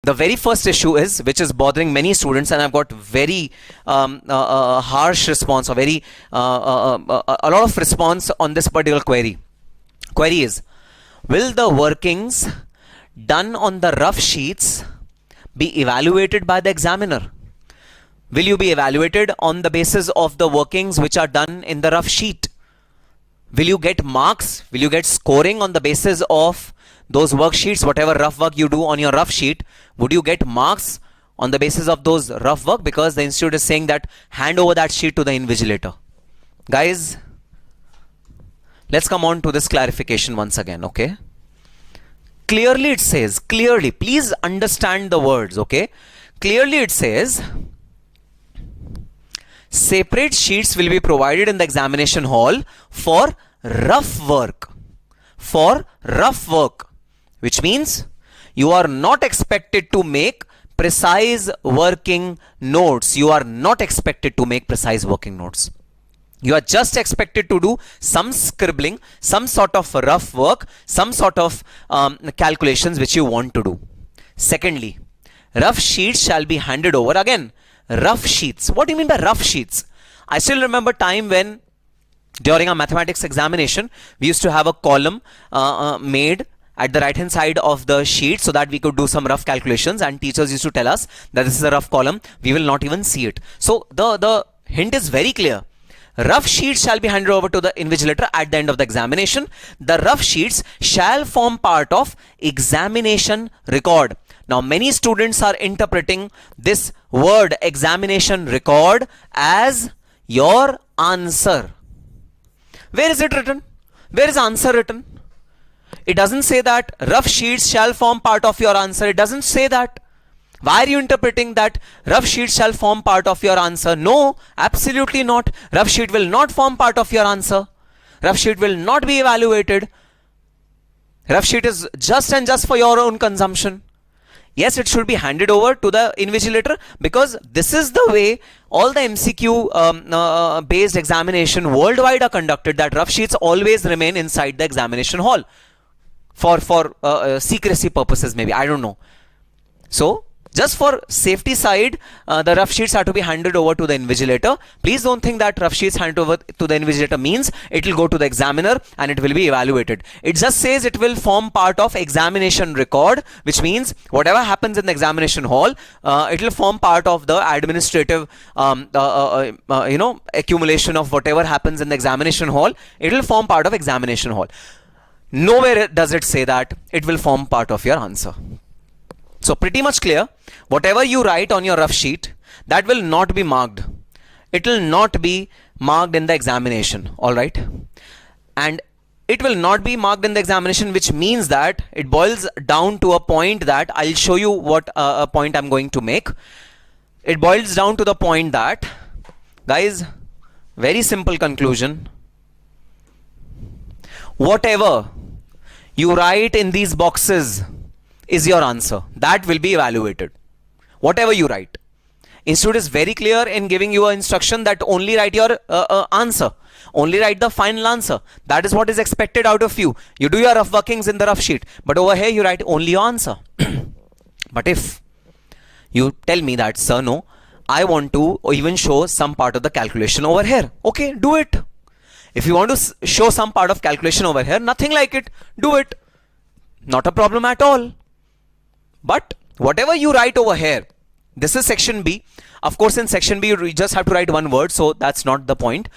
The very first issue is, which is bothering many students, and I've got very harsh response, or very a lot of response on this particular query. Query is, will the workings done on the rough sheets be evaluated by the examiner? Will you be evaluated on the basis of the workings which are done in the rough sheet? Will you get marks? Will you get scoring on the basis of those worksheets? Whatever rough work you do on your rough sheet, would you get marks on the basis of those rough work? Because the institute is saying that hand over that sheet to the invigilator. Guys, let's come on to this clarification once again, okay? Clearly it says, clearly, please understand the words, okay? Clearly it says, separate sheets will be provided in the examination hall for rough work. For rough work, which means you are not expected to make precise working notes. You are not expected to make precise working notes. You are just expected to do some scribbling, some sort of rough work, some sort of calculations which you want to do. Secondly, rough sheets shall be handed over. Again, rough sheets. What do you mean by rough sheets? I still remember time when during our mathematics examination, we used to have a column made at the right hand side of the sheet so that we could do some rough calculations, and teachers used to tell us that this is a rough column. We will not even see it. So the hint is very clear. Rough sheets shall be handed over to the invigilator at the end of the examination. The rough sheets shall form part of examination record. Now, many students are interpreting this word examination record as your answer. Where is it written? Where is answer written? It doesn't say that rough sheets shall form part of your answer. It doesn't say that. Why are you interpreting that rough sheets shall form part of your answer? No, absolutely not. Rough sheet will not form part of your answer. Rough sheet will not be evaluated. Rough sheet is just and just for your own consumption. Yes, it should be handed over to the invigilator, because this is the way all the MCQ based examination worldwide are conducted, that rough sheets always remain inside the examination hall for secrecy purposes, maybe, I don't know. So just for safety side, the rough sheets are to be handed over to the invigilator. Please don't think that rough sheets handed over to the invigilator means it will go to the examiner and it will be evaluated. It just says it will form part of examination record, which means whatever happens in the examination hall, it will form part of the administrative accumulation of whatever happens in the examination hall. It will form part of examination hall. Nowhere does it say that it will form part of your answer. So pretty much clear, whatever you write on your rough sheet, that will not be marked. It will not be marked in the examination, alright? And it will not be marked in the examination, which means that it boils down to a point that I'll show you what a point I'm going to make. It boils down to the point that, guys, very simple conclusion. Whatever you write in these boxes is your answer. That will be evaluated. Whatever you write. Institute is very clear in giving you an instruction that only write your answer. Only write the final answer. That is what is expected out of you. You do your rough workings in the rough sheet, but over here you write only your answer. But if you tell me that, sir, no, I want to even show some part of the calculation over here. Okay, do it. If you want to show some part of calculation over here, nothing like it, do it. Not a problem at all. But whatever you write over here, this is section B. Of course, in section B, you just have to write one word, so that's not the point.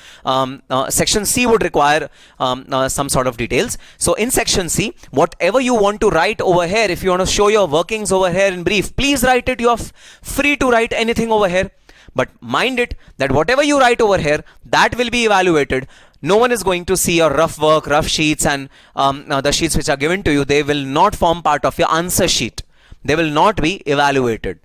Section C would require some sort of details. So in section C, whatever you want to write over here, if you want to show your workings over here in brief, please write it. You are free to write anything over here. But mind it that whatever you write over here, that will be evaluated. No one is going to see your rough work, rough sheets, and the sheets which are given to you. They will not form part of your answer sheet. They will not be evaluated,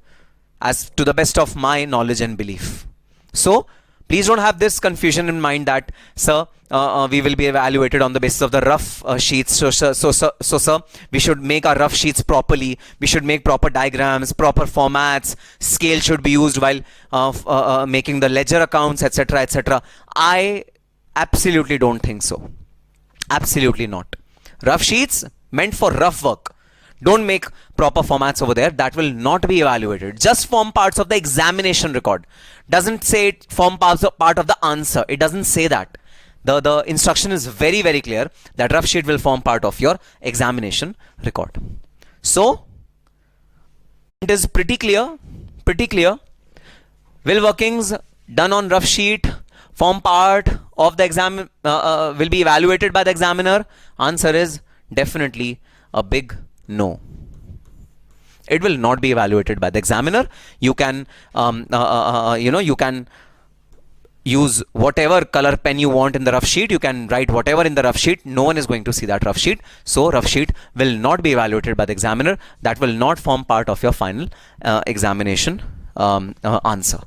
as to the best of my knowledge and belief. So please don't have this confusion in mind that, sir, we will be evaluated on the basis of the rough sheets. So sir, we should make our rough sheets properly. We should make proper diagrams, proper formats. Scale should be used while making the ledger accounts, etc., etc. I absolutely don't think so. Absolutely not. Rough sheets meant for rough work. Don't make proper formats over there. That will not be evaluated. Just form parts of the examination record. Doesn't say it form part of the answer. It doesn't say that. The instruction is very, very clear that rough sheet will form part of your examination record. So, it is pretty clear. Will workings done on rough sheet form part of the exam, will be evaluated by the examiner? Answer is definitely a big no. It will not be evaluated by the examiner. You can, you can use whatever color pen you want in the rough sheet. You can write whatever in the rough sheet. No one is going to see that rough sheet. So rough sheet will not be evaluated by the examiner. That will not form part of your final examination answer.